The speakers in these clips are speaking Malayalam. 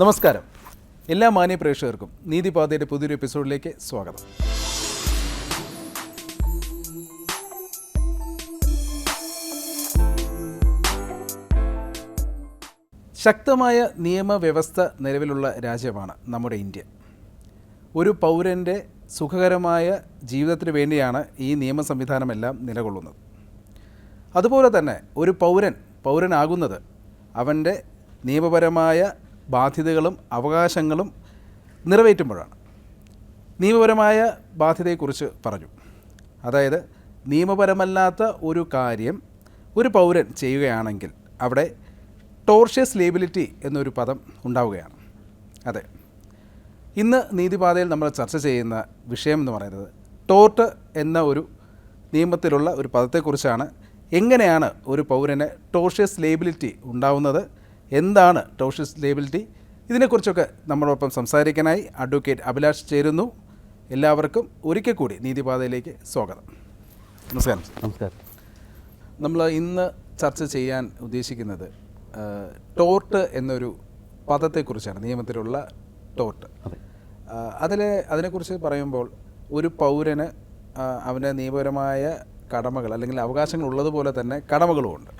നമസ്കാരം. എല്ലാ മാന്യ പ്രേക്ഷകർക്കും നീതിപാതയുടെ പുതിയൊരു എപ്പിസോഡിലേക്ക് സ്വാഗതം. ശക്തമായ നിയമവ്യവസ്ഥ നിലവിലുള്ള രാജ്യമാണ് നമ്മുടെ ഇന്ത്യ. ഒരു പൗരൻ്റെ സുഖകരമായ ജീവിതത്തിന് വേണ്ടിയാണ് ഈ നിയമ സംവിധാനമെല്ലാം നിലകൊള്ളുന്നത്. അതുപോലെ തന്നെ ഒരു പൗരനാകുന്നത് അവൻ്റെ നിയമപരമായ ബാധ്യതകളും അവകാശങ്ങളും നിറവേറ്റുമ്പോഴാണ്. നിയമപരമായ ബാധ്യതയെക്കുറിച്ച് പറഞ്ഞു. അതായത് നിയമപരമല്ലാത്ത ഒരു കാര്യം ഒരു പൗരൻ ചെയ്യുകയാണെങ്കിൽ അവിടെ ടോർഷ്യസ് ലയബിലിറ്റി എന്നൊരു പദം ഉണ്ടാവുകയാണ്. അതെ, ഇന്ന് നീതിപാതയിൽ നമ്മൾ ചർച്ച ചെയ്യുന്ന വിഷയം എന്ന് പറയുന്നത് ടോർട്ട് എന്ന ഒരു നിയമത്തിലുള്ള ഒരു പദത്തെക്കുറിച്ചാണ്. എങ്ങനെയാണ് ഒരു പൗരന് ടോർഷ്യസ് ലയബിലിറ്റി ഉണ്ടാവുന്നത്, എന്താണ് ടോർഷ്യസ് ലയബിലിറ്റി, ഇതിനെക്കുറിച്ചൊക്കെ നമ്മളോടൊപ്പം സംസാരിക്കാനായി അഡ്വക്കേറ്റ് അഭിലാഷ് ചേരുന്നു. എല്ലാവർക്കും ഒരിക്കൽ കൂടി നീതിപാതയിലേക്ക് സ്വാഗതം. നമസ്കാരം. നമസ്കാരം. നമ്മൾ ഇന്ന് ചർച്ച ചെയ്യാൻ ഉദ്ദേശിക്കുന്നത് ടോർട്ട് എന്നൊരു പദത്തെക്കുറിച്ചാണ്, നിയമത്തിലുള്ള ടോർട്ട്. അതിനെക്കുറിച്ച് പറയുമ്പോൾ ഒരു പൗരന് അവൻ്റെ നിയമപരമായ കടമകൾ അല്ലെങ്കിൽ അവകാശങ്ങൾ ഉള്ളതുപോലെ തന്നെ കടമകളുമുണ്ട്.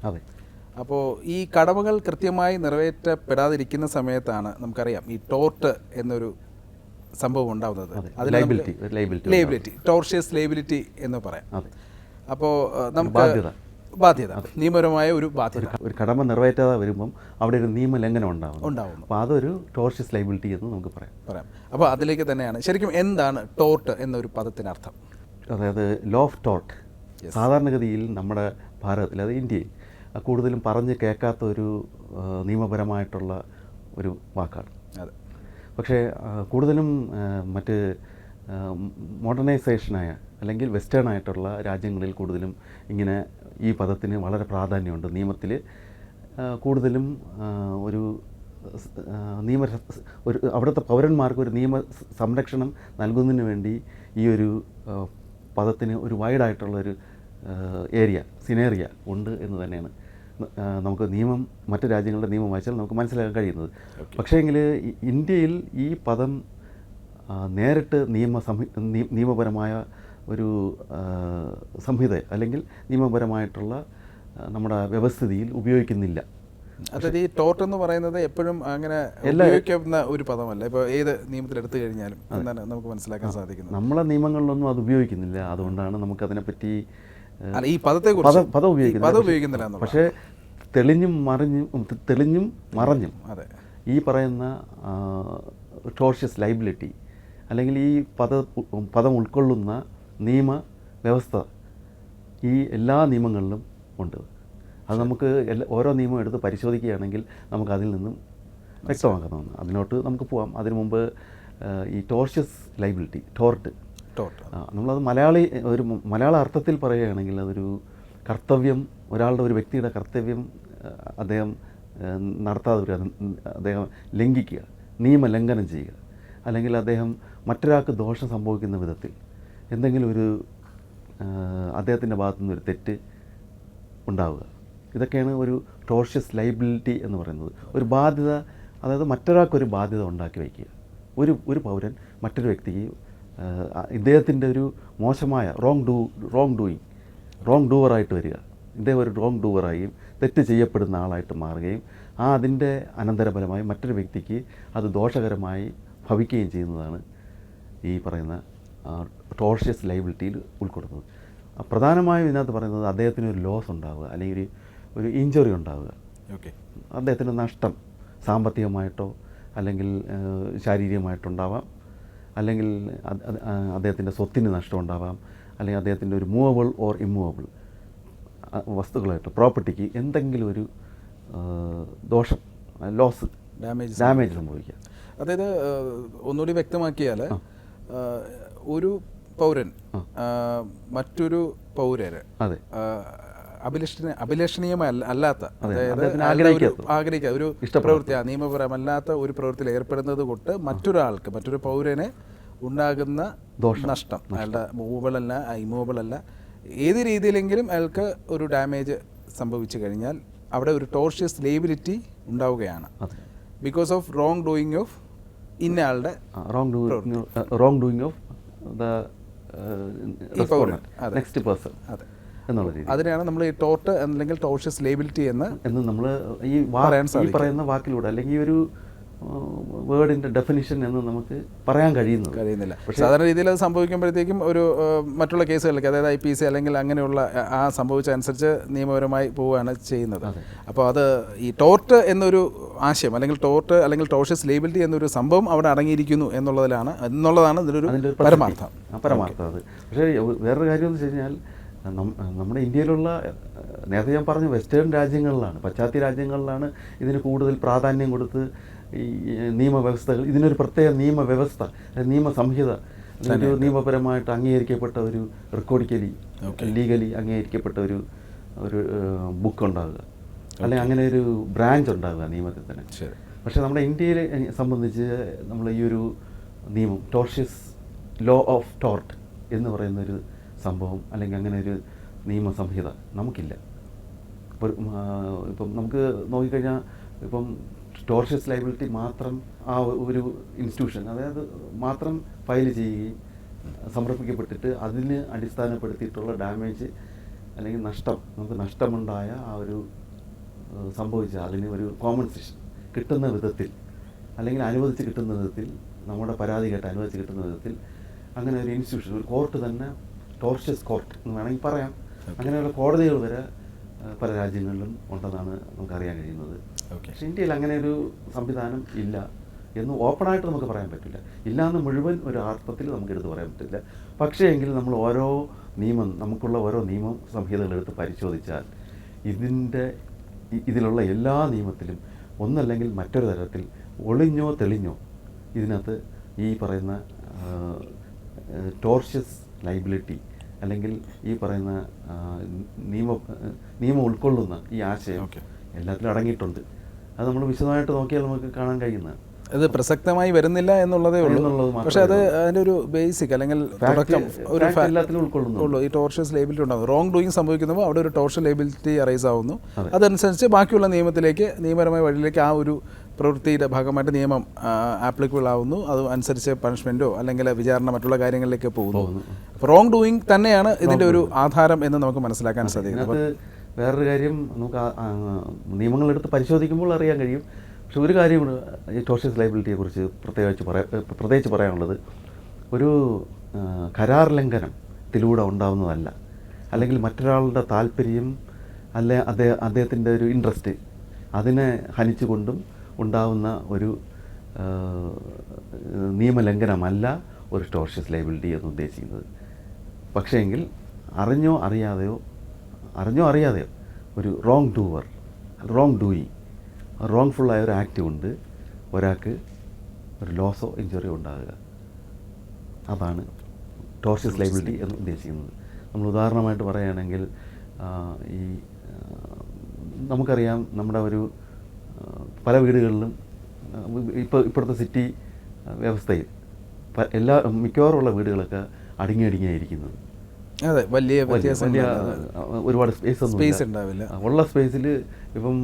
അപ്പോൾ ഈ കടമകൾ കൃത്യമായി നിറവേറ്റപ്പെടാതിരിക്കുന്ന സമയത്താണ് നമുക്കറിയാം ഈ ടോർട്ട് എന്നൊരു സംഭവം ഉണ്ടാകുന്നത്. ലയബിലിറ്റി, ടോർഷ്യസ് ലയബിലിറ്റി എന്ന് പറയാം. അപ്പോൾ നമുക്ക് ബാധ്യത, നിയമപരമായ ഒരു ബാധ്യത, ഒരു കടമ നിറവേറ്റാതെ വരുമ്പം അവിടെ ഒരു നിയമലംഘനം ഉണ്ടാവുന്നു. അപ്പോൾ അതൊരു ടോർഷ്യസ് ലയബിലിറ്റി എന്ന് നമുക്ക് പറയാം. അപ്പോൾ അതിലേക്ക് തന്നെയാണ് ശരിക്കും എന്താണ് ടോർട്ട് എന്നൊരു പദത്തിനർത്ഥം. അതായത് ലോ ഓഫ് ടോർട്ട് സാധാരണഗതിയിൽ നമ്മുടെ ഭാരതത്തിൽ, അത് ഇന്ത്യയിൽ കൂടുതലും പറഞ്ഞ് കേൾക്കാത്ത ഒരു നിയമപരമായിട്ടുള്ള ഒരു വാക്കാണ്. പക്ഷേ കൂടുതലും മറ്റ് മോഡേണൈസേഷനായ അല്ലെങ്കിൽ വെസ്റ്റേൺ ആയിട്ടുള്ള രാജ്യങ്ങളിൽ കൂടുതലും ഇങ്ങനെ ഈ പദത്തിന് വളരെ പ്രാധാന്യമുണ്ട്. നിയമത്തിൽ കൂടുതലും ഒരു അവിടുത്തെ പൗരന്മാർക്ക് ഒരു നിയമ സംരക്ഷണം നൽകുന്നതിന് വേണ്ടി ഈ ഒരു പദത്തിന് ഒരു വൈഡായിട്ടുള്ളൊരു സിനേറിയ ഉണ്ട് എന്ന് തന്നെയാണ് നമുക്ക് മറ്റ് രാജ്യങ്ങളുടെ നിയമം വായിച്ചാൽ നമുക്ക് മനസ്സിലാക്കാൻ കഴിയുന്നത്. പക്ഷേങ്കിൽ ഇന്ത്യയിൽ ഈ പദം നേരിട്ട് നിയമപരമായ ഒരു സംഹിത അല്ലെങ്കിൽ നിയമപരമായിട്ടുള്ള നമ്മുടെ വ്യവസ്ഥിതിയിൽ ഉപയോഗിക്കുന്നില്ല. അതായത് ഈ ടോർട്ട് എന്ന് പറയുന്നത് എപ്പോഴും അങ്ങനെ ഉപയോഗിക്കുന്ന ഒരു പദമല്ല. ഇപ്പോൾ ഏത് നിയമത്തിൽ എടുത്തു കഴിഞ്ഞാലും എന്താണ് നമുക്ക് മനസ്സിലാക്കാൻ സാധിക്കുന്നത്. നമ്മളെ നിയമങ്ങളിലൊന്നും അത് ഉപയോഗിക്കുന്നില്ല. അതുകൊണ്ടാണ് നമുക്കതിനെപ്പറ്റി ഈ പദം ഉപയോഗിക്കുന്നില്ല. പക്ഷേ തെളിഞ്ഞും മറഞ്ഞും ഈ പറയുന്ന ടോർഷ്യസ് ലയബിലിറ്റി അല്ലെങ്കിൽ ഈ പദം ഉൾക്കൊള്ളുന്ന നിയമ വ്യവസ്ഥ ഈ എല്ലാ നിയമങ്ങളിലും ഉണ്ട്. അത് നമുക്ക് ഓരോ നിയമം എടുത്ത് പരിശോധിക്കുകയാണെങ്കിൽ നമുക്ക് അതിൽ നിന്നും വ്യക്തമാക്കുന്നതാണ്. അതിനോട്ട് നമുക്ക് പോവാം. അതിനു മുമ്പ് ഈ ടോർഷ്യസ് ലയബിലിറ്റി, ടോർട്ട് നമ്മളത് മലയാള അർത്ഥത്തിൽ പറയുകയാണെങ്കിൽ അതൊരു കർത്തവ്യം, ഒരാളുടെ ഒരു വ്യക്തിയുടെ കർത്തവ്യം അദ്ദേഹം നടത്താതെ വരിക, അദ്ദേഹം ലംഘിക്കുക, നിയമലംഘനം ചെയ്യുക, അല്ലെങ്കിൽ അദ്ദേഹം മറ്റൊരാൾക്ക് ദോഷം സംഭവിക്കുന്ന വിധത്തിൽ എന്തെങ്കിലും ഒരു അദ്ദേഹത്തിൻ്റെ ഭാഗത്തുനിന്ന് ഒരു തെറ്റ് ഉണ്ടാവുക. ഇതൊക്കെയാണ് ഒരു ടോർഷ്യസ് ലയബിലിറ്റി എന്ന് പറയുന്നത്. ഒരു ബാധ്യത, അതായത് മറ്റൊരാൾക്കൊരു ബാധ്യത ഉണ്ടാക്കി വയ്ക്കുക. ഒരു പൗരൻ മറ്റൊരു വ്യക്തിക്ക് ഇദ്ദേഹത്തിൻ്റെ ഒരു മോശമായ റോങ് ഡൂവറായിട്ട് വരിക, ഇദ്ദേഹം ഒരു റോങ് ഡൂവറായും തെറ്റ് ചെയ്യപ്പെടുന്ന ആളായിട്ട് മാറുകയും അതിൻ്റെ അനന്തരഫലമായി മറ്റൊരു വ്യക്തിക്ക് അത് ദോഷകരമായി ഭവിക്കുകയും ചെയ്യുന്നതാണ് ഈ പറയുന്ന ടോർഷ്യസ് ലയബിലിറ്റിയിൽ ഉൾക്കൊള്ളുന്നത്. പ്രധാനമായും ഇതിനകത്ത് പറയുന്നത് അദ്ദേഹത്തിന് ഒരു ലോസ് ഉണ്ടാവുക അല്ലെങ്കിൽ ഒരു ഇഞ്ചുറി ഉണ്ടാവുക, അദ്ദേഹത്തിന് നഷ്ടം സാമ്പത്തികമായിട്ടോ അല്ലെങ്കിൽ ശാരീരികമായിട്ടുണ്ടാവാം, അല്ലെങ്കിൽ അദ്ദേഹത്തിൻ്റെ സ്വത്തിന് നഷ്ടം ഉണ്ടാവാം, അല്ലെങ്കിൽ അദ്ദേഹത്തിൻ്റെ ഒരു മൂവബിൾ ഓർ ഇമ്മൂവബിൾ വസ്തുക്കളായിട്ട് പ്രോപ്പർട്ടിക്ക് എന്തെങ്കിലും ഒരു ദോഷം, ഡാമേജ് സംഭവിക്കുക. അതായത് ഒന്നുകൂടി വ്യക്തമാക്കിയാൽ ഒരു പൗരൻ മറ്റൊരു പൗരന് അഭിലഷണീയമല്ലാത്ത, അതായത് ആഗ്രഹിക്കുക ഒരു പ്രവൃത്തി, നിയമപരമല്ലാത്ത ഒരു പ്രവൃത്തിയിൽ ഏർപ്പെടുന്നത് കൊണ്ട് മറ്റൊരു പൗരന് ഉണ്ടാകുന്ന നഷ്ടം, അയാളുടെ മൂവബിൾ അല്ല, ഇമ്മൂവബിൾ അല്ല, ഏത് രീതിയിലെങ്കിലും അയാൾക്ക് ഒരു ഡാമേജ് സംഭവിച്ചു കഴിഞ്ഞാൽ അവിടെ ഒരു ടോർഷ്യസ് ലയബിലിറ്റി ഉണ്ടാവുകയാണ്. Because of wrong doing of ഇന്നയാളുടെ wrong doing of the next person എന്നുള്ള രീതി. അതിനെയാണ് നമ്മൾ ഈ ടോർട്ട് അല്ലെങ്കിൽ ടോർഷ്യസ് ലയബിലിറ്റി എന്ന് നമ്മൾ ഈ പറയുന്ന വാക്കിലൂടെ അല്ലെങ്കിൽ ഈ ഒരു വേർഡിൻ്റെ ഡെഫിനിഷൻ എന്ന് നമുക്ക് പറയാൻ കഴിയുന്നില്ല. സാധാരണ രീതിയിൽ അത് സംഭവിക്കുമ്പോഴത്തേക്കും ഒരു മറ്റുള്ള കേസുകളിലേക്ക്, അതായത് IPC അല്ലെങ്കിൽ അങ്ങനെയുള്ള ആ സംഭവിച്ച അനുസരിച്ച് നിയമപരമായി പോവുകയാണ് ചെയ്യുന്നത്. അപ്പോൾ അത് ഈ ടോർട്ട് എന്നൊരു ആശയം അല്ലെങ്കിൽ ടോർട്ട് അല്ലെങ്കിൽ ടോർഷ്യസ് ലയബിലിറ്റി എന്നൊരു സംഭവം അവിടെ അടങ്ങിയിരിക്കുന്നു എന്നുള്ളതാണ് ഇതിലൊരു പരമാർത്ഥം. അത് പക്ഷേ വേറൊരു കാര്യം എന്ന് വെച്ച് കഴിഞ്ഞാൽ നമ്മുടെ ഇന്ത്യയിലുള്ള, നേരത്തെ ഞാൻ പറഞ്ഞു, വെസ്റ്റേൺ രാജ്യങ്ങളിലാണ്, പാശ്ചാത്യ രാജ്യങ്ങളിലാണ് ഇതിന് കൂടുതൽ പ്രാധാന്യം കൊടുത്ത് ഈ നിയമവ്യവസ്ഥകൾ, ഇതിനൊരു പ്രത്യേക നിയമവ്യവസ്ഥ, നിയമസംഹിത, ഒരു നിയമപരമായിട്ട് അംഗീകരിക്കപ്പെട്ട ഒരു ലീഗലി അംഗീകരിക്കപ്പെട്ട ഒരു ബുക്ക് ഉണ്ടാകുക, അല്ലെങ്കിൽ അങ്ങനെ ഒരു ബ്രാഞ്ച് ഉണ്ടാകുക നിയമത്തിൽ തന്നെ. പക്ഷേ നമ്മുടെ ഇന്ത്യയെ സംബന്ധിച്ച് നമ്മൾ ഈ ഒരു നിയമം, ടോർഷ്യസ് ലോ ഓഫ് ടോർട്ട് എന്ന് പറയുന്നൊരു സംഭവം അല്ലെങ്കിൽ അങ്ങനെ ഒരു നിയമസംഹിത നമുക്കില്ല. ഇപ്പം നമുക്ക് നോക്കിക്കഴിഞ്ഞാൽ ഇപ്പം ടോർഷ്യസ് ലയബിലിറ്റി മാത്രം ആ ഒരു ഇൻസ്റ്റിറ്റ്യൂഷൻ, അതായത് മാത്രം ഫയൽ ചെയ്യുകയും സമർപ്പിക്കപ്പെട്ടിട്ട് അതിന് അടിസ്ഥാനപ്പെടുത്തിയിട്ടുള്ള ഡാമേജ് അല്ലെങ്കിൽ നമുക്ക് നഷ്ടമുണ്ടായ ആ ഒരു സംഭവിച്ച അതിന് ഒരു കോമ്പൻസേഷൻ കിട്ടുന്ന വിധത്തിൽ അല്ലെങ്കിൽ അനുവദിച്ച് കിട്ടുന്ന വിധത്തിൽ, നമ്മുടെ പരാതി കേട്ട് അനുവദിച്ച് കിട്ടുന്ന വിധത്തിൽ അങ്ങനെ ഒരു ഇൻസ്റ്റിറ്റ്യൂഷൻ, ഒരു കോർട്ട് തന്നെ, ടോർഷ്യസ് കോർട്ട് എന്ന് വേണമെങ്കിൽ പറയാം, അങ്ങനെയുള്ള കോടതികൾ വരെ പല രാജ്യങ്ങളിലും ഉണ്ടെന്നാണ് നമുക്കറിയാൻ കഴിയുന്നത്. പക്ഷേ ഇന്ത്യയിൽ അങ്ങനെ ഒരു സംവിധാനം ഇല്ല എന്ന് ഓപ്പണായിട്ട് നമുക്ക് പറയാൻ പറ്റില്ല. ഇല്ലയെന്ന് മുഴുവൻ ഒരു അർത്ഥത്തിൽ നമുക്ക് എടുത്ത് പറയാൻ പറ്റില്ല. പക്ഷേ എങ്കിൽ നമ്മൾ നമുക്കുള്ള ഓരോ നിയമ സംഹിതകളെടുത്ത് പരിശോധിച്ചാൽ ഇതിലുള്ള എല്ലാ നിയമത്തിലും ഒന്നല്ലെങ്കിൽ മറ്റൊരു തരത്തിൽ ഒളിഞ്ഞോ തെളിഞ്ഞോ ഇതിനകത്ത് ഈ പറയുന്ന ടോർഷ്യസ് ലയബിലിറ്റി അല്ലെങ്കിൽ ഈ പറയുന്ന നിയമം ഉൾക്കൊള്ളുന്ന ഈ ആശയം എല്ലാത്തിലും അടങ്ങിയിട്ടുണ്ട്. അത് നമ്മൾ വിശദമായിട്ട് നോക്കിയാൽ നമുക്ക് കാണാൻ കഴിയുന്നത്. അത് പ്രസക്തമായി വരുന്നില്ല എന്നുള്ളതേ ഉള്ളൂ. പക്ഷേ അത് അതിൻ്റെ ഒരു ബേസിക് അല്ലെങ്കിൽ തുടക്കം ഒരു എല്ലാത്തിലും ഉൾക്കൊള്ളുന്നു. ഈ ടോർഷ്യസ് ലയബിലിറ്റി ഉണ്ടാകും. റോങ് ഡൂയിങ് സംഭവിക്കുമ്പോൾ അവിടെ ഒരു ടോർഷ്യസ് ലയബിലിറ്റി അറൈസ് ആവുന്നു. അതനുസരിച്ച് ബാക്കിയുള്ള നിയമപരമായ വഴിയിലേക്ക് ആ ഒരു പ്രവൃത്തിയുടെ ഭാഗമായിട്ട് നിയമം ആപ്ലിക്കബിൾ ആവുന്നു. അത് അനുസരിച്ച് പണിഷ്മെൻറ്റോ അല്ലെങ്കിൽ വിചാരണ മറ്റുള്ള കാര്യങ്ങളിലേക്ക് പോകുന്നു. റോങ് ഡൂയിങ് തന്നെയാണ് ഇതിൻ്റെ ഒരു ആധാരം എന്ന് നമുക്ക് മനസ്സിലാക്കാൻ സാധിക്കും. വേറൊരു കാര്യം നമുക്ക് നിയമങ്ങളെടുത്ത് പരിശോധിക്കുമ്പോൾ അറിയാൻ കഴിയും. പക്ഷെ ഒരു കാര്യം ഈ ടോർഷ്യസ് ലയബിലിറ്റിയെ കുറിച്ച് പ്രത്യേകിച്ച് പറയാനുള്ളത്, ഒരു കരാർ ലംഘനത്തിലൂടെ ഉണ്ടാവുന്നതല്ല, അല്ലെങ്കിൽ മറ്റൊരാളുടെ താല്പര്യം അദ്ദേഹത്തിൻ്റെ ഒരു ഇൻട്രസ്റ്റ് അതിനെ ഹനിച്ചുകൊണ്ടും ഉണ്ടാവുന്ന ഒരു നിയമലംഘനമല്ല ഒരു ടോർഷ്യസ് ലയബിലിറ്റി എന്ന് ഉദ്ദേശിക്കുന്നത്. പക്ഷേ എങ്കിൽ അറിഞ്ഞോ അറിയാതെയോ ഒരു റോങ് ഡൂയിങ്, റോങ്ഫുള്ളായ ഒരു ആക്ട് കൊണ്ട് ഒരാൾക്ക് ഒരു ലോസോ ഇഞ്ചുറിയോ ഉണ്ടാകുക, അതാണ് ടോർഷ്യസ് ലയബിലിറ്റി എന്ന് ഉദ്ദേശിക്കുന്നത്. നമ്മൾ ഉദാഹരണമായിട്ട് പറയുകയാണെങ്കിൽ നമുക്കറിയാം, നമ്മുടെ ഒരു പല വീടുകളിലും ഇപ്പോഴത്തെ സിറ്റി വ്യവസ്ഥയിൽ മിക്കവാറുമുള്ള വീടുകളൊക്കെ അടുങ്ങിയിരിക്കുന്നത്. അതെ, വലിയ ഒരുപാട് സ്പേസ് ഉണ്ടാവില്ല. ഉള്ള സ്പേസിൽ ഇപ്പം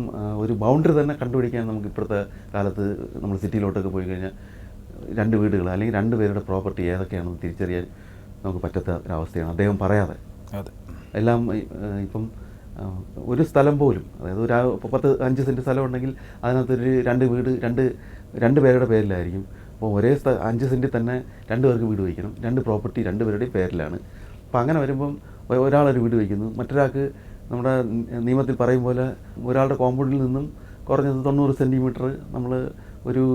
ഒരു ബൗണ്ടറി തന്നെ കണ്ടുപിടിക്കാൻ നമുക്ക് ഇപ്പോഴത്തെ കാലത്ത് നമ്മൾ സിറ്റിയിലോട്ടൊക്കെ പോയി കഴിഞ്ഞാൽ 2 വീടുകൾ അല്ലെങ്കിൽ 2 പേരുടെ പ്രോപ്പർട്ടി ഏതൊക്കെയാണെന്ന് തിരിച്ചറിയാൻ നമുക്ക് പറ്റാത്ത ഒരവസ്ഥയാണ്. അദ്ദേഹം പറയാതെ എല്ലാം ഇപ്പം ഒരു സ്ഥലം പോലും, അതായത് ഒരു 5 സെൻറ്റ് സ്ഥലം ഉണ്ടെങ്കിൽ അതിനകത്തൊരു 2 വീട് 2 പേരുടെ പേരിലായിരിക്കും. അപ്പോൾ ഒരേ 5 സെൻറ്റിൽ തന്നെ 2 പേർക്ക് വീട് വയ്ക്കണം. 2 പ്രോപ്പർട്ടി 2 പേരുടെയും പേരിലാണ്. അപ്പോൾ അങ്ങനെ വരുമ്പം ഒരാളൊരു വീട് വയ്ക്കുന്നു, മറ്റൊരാൾക്ക് നമ്മുടെ നിയമത്തിൽ പറയും പോലെ ഒരാളുടെ കോമ്പൗണ്ടിൽ നിന്നും കുറഞ്ഞത് 90 സെൻറ്റിമീറ്റർ നമ്മൾ ഒരു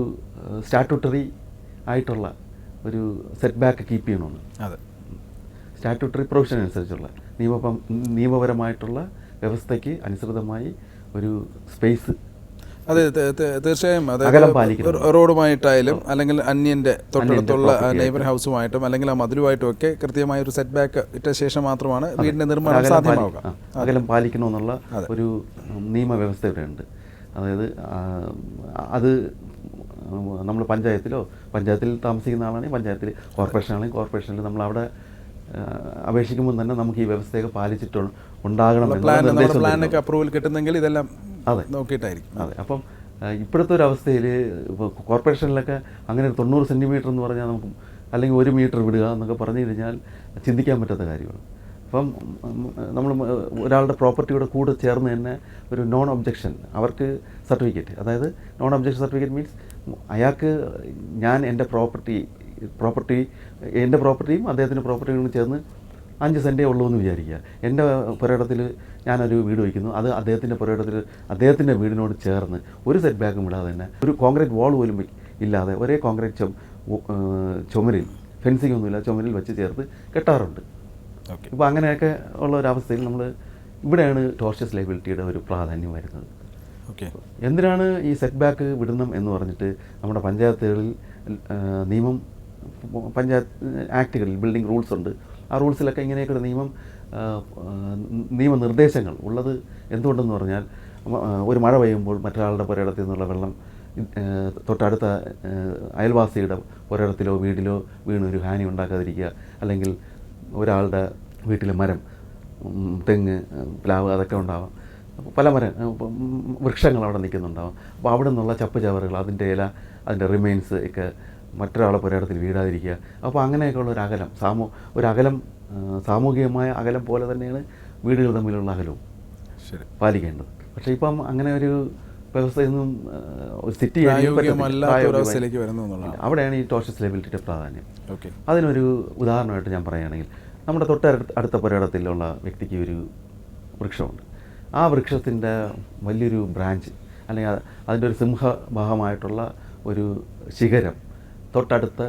സ്റ്റാറ്റ്യൂട്ടറി ആയിട്ടുള്ള ഒരു സെറ്റ് ബാക്ക് കീപ്പ് ചെയ്യണമെന്ന്. അതെ, സ്റ്റാറ്റ്യൂട്ടറി പ്രൊവിഷൻ അനുസരിച്ചുള്ള നിയമപരമായിട്ടുള്ള വ്യവസ്ഥയ്ക്ക് അനുസൃതമായി ഒരു സ്പേസ്, അതെ തീർച്ചയായും, അതായത് റോഡുമായിട്ടായാലും അല്ലെങ്കിൽ അന്യൻ്റെ തൊട്ടടുത്തുള്ള നെയ്ബർ ഹൗസുമായിട്ടും അല്ലെങ്കിൽ ആ മതിലുമായിട്ടും ഒക്കെ കൃത്യമായ ഒരു സെറ്റ് ബാക്ക് ഇട്ട ശേഷം മാത്രമാണ് വീടിൻ്റെ നിർമ്മാണം സാധ്യമാവുക. അകലം പാലിക്കണമെന്നുള്ള ഒരു നിയമവ്യവസ്ഥ ഇവിടെ ഉണ്ട്. അതായത് അത് നമ്മൾ പഞ്ചായത്തിൽ താമസിക്കുന്ന ആളാണെങ്കിൽ പഞ്ചായത്തിൽ, കോർപ്പറേഷനാണെങ്കിൽ കോർപ്പറേഷനിൽ നമ്മൾ അവിടെ അപേക്ഷിക്കുമ്പോൾ തന്നെ നമുക്ക് ഈ വ്യവസ്ഥയൊക്കെ പാലിച്ചിട്ട് ഉണ്ടാകണം. പ്ലാനൊക്കെ അപ്രൂവൽ കിട്ടുന്നെങ്കിൽ ഇതെല്ലാം നോക്കിയിട്ടായിരിക്കും. അതെ, അപ്പം ഇപ്പോഴത്തെ ഒരു അവസ്ഥയിൽ ഇപ്പോൾ കോർപ്പറേഷനിലൊക്കെ അങ്ങനെ 90 സെൻറ്റിമീറ്റർ എന്ന് പറഞ്ഞാൽ നമുക്ക്, അല്ലെങ്കിൽ 1 മീറ്റർ വിടുക എന്നൊക്കെ പറഞ്ഞു കഴിഞ്ഞാൽ ചിന്തിക്കാൻ പറ്റാത്ത കാര്യമാണ്. അപ്പം നമ്മൾ ഒരാളുടെ പ്രോപ്പർട്ടിയുടെ കൂടെ ചേർന്ന് തന്നെ ഒരു നോൺ ഒബ്ജക്ഷൻ, അവർക്ക് സർട്ടിഫിക്കറ്റ്, അതായത് നോൺ ഒബ്ജക്ഷൻ സർട്ടിഫിക്കറ്റ് മീൻസ് അയാൾക്ക് ഞാൻ എൻ്റെ പ്രോപ്പർട്ടിയും അദ്ദേഹത്തിൻ്റെ പ്രോപ്പർട്ടിയും ചേർന്ന് 5 സെൻറ്റേ ഉള്ളൂ എന്ന് വിചാരിക്കുക. എൻ്റെ പുരയിടത്തിൽ ഞാനൊരു വീട് വയ്ക്കുന്നു, അത് അദ്ദേഹത്തിൻ്റെ പുരയിടത്തിൽ അദ്ദേഹത്തിൻ്റെ വീടിനോട് ചേർന്ന് ഒരു സെറ്റ് ബാക്കും വിടാതെ തന്നെ, ഒരു കോൺക്രീറ്റ് വാൾ പോലും ഇല്ലാതെ ഒരേ കോൺക്രീറ്റ് ചുമരിൽ, ഫെൻസിംഗ് ഒന്നുമില്ല, ചുമരിൽ വെച്ച് ചേർത്ത് കെട്ടാറുണ്ട്. ഇപ്പോൾ അങ്ങനെയൊക്കെ ഉള്ള ഒരവസ്ഥയിൽ നമ്മൾ ഇവിടെയാണ് ടോർഷ്യസ് ലയബിലിറ്റിയുടെ ഒരു പ്രാധാന്യം വരുന്നത്. എന്തിനാണ് ഈ സെറ്റ് ബാക്ക് വിടണം എന്ന് പറഞ്ഞിട്ട് നമ്മുടെ പഞ്ചായത്തുകളിൽ നിയമം, പഞ്ചായത്ത് ആക്റ്റുകളിൽ ബിൽഡിംഗ് റൂൾസ് ഉണ്ട്. ആ റൂൾസിലൊക്കെ ഇങ്ങനെയൊക്കെ നിയമനിർദ്ദേശങ്ങൾ ഉള്ളത് എന്തുകൊണ്ടെന്ന് പറഞ്ഞാൽ, ഒരു മഴ പെയ്യുമ്പോൾ മറ്റൊരാളുടെ പുരയിടത്തിൽ നിന്നുള്ള വെള്ളം തൊട്ടടുത്ത അയൽവാസിയുടെ പുരയിടത്തിലോ വീട്ടിലോ വീണൊരു ഹാനി ഉണ്ടാക്കാതിരിക്കുക, അല്ലെങ്കിൽ ഒരാളുടെ വീട്ടിലെ മരം, തെങ്ങ്, പ്ലാവ് അതൊക്കെ ഉണ്ടാവാം, പല വൃക്ഷങ്ങൾ അവിടെ നിൽക്കുന്നുണ്ടാവും. അപ്പോൾ അവിടെ നിന്നുള്ള ചപ്പ് ചവറുകൾ, അതിൻ്റെ ഇല, അതിൻ്റെ റിമെയിൻസ് ഒക്കെ മറ്റൊരാളെ പുരയിടത്തിൽ വീഴാതിരിക്കുക. അപ്പോൾ അങ്ങനെയൊക്കെയുള്ള ഒരു അകലം, സാമൂഹികമായ അകലം പോലെ തന്നെയാണ് വീടുകൾ തമ്മിലുള്ള അകലവും പാലിക്കേണ്ടത്. പക്ഷേ ഇപ്പം അങ്ങനെ ഒരു വ്യവസ്ഥയൊന്നും ഒരു സിറ്റി അവിടെയാണ് ഈ ടോർഷ്യസ് ലയബിലിറ്റിയുടെ പ്രാധാന്യം. അതിനൊരു ഉദാഹരണമായിട്ട് ഞാൻ പറയുകയാണെങ്കിൽ, നമ്മുടെ തൊട്ടടുത്ത പുരയിടത്തിലുള്ള വ്യക്തിക്ക് ഒരു വൃക്ഷമുണ്ട്. ആ വൃക്ഷത്തിൻ്റെ വലിയൊരു ബ്രാഞ്ച്, അല്ലെങ്കിൽ അതിൻ്റെ ഒരു സിംഹഭാഗമായിട്ടുള്ള ഒരു ശിഖരം തൊട്ടടുത്ത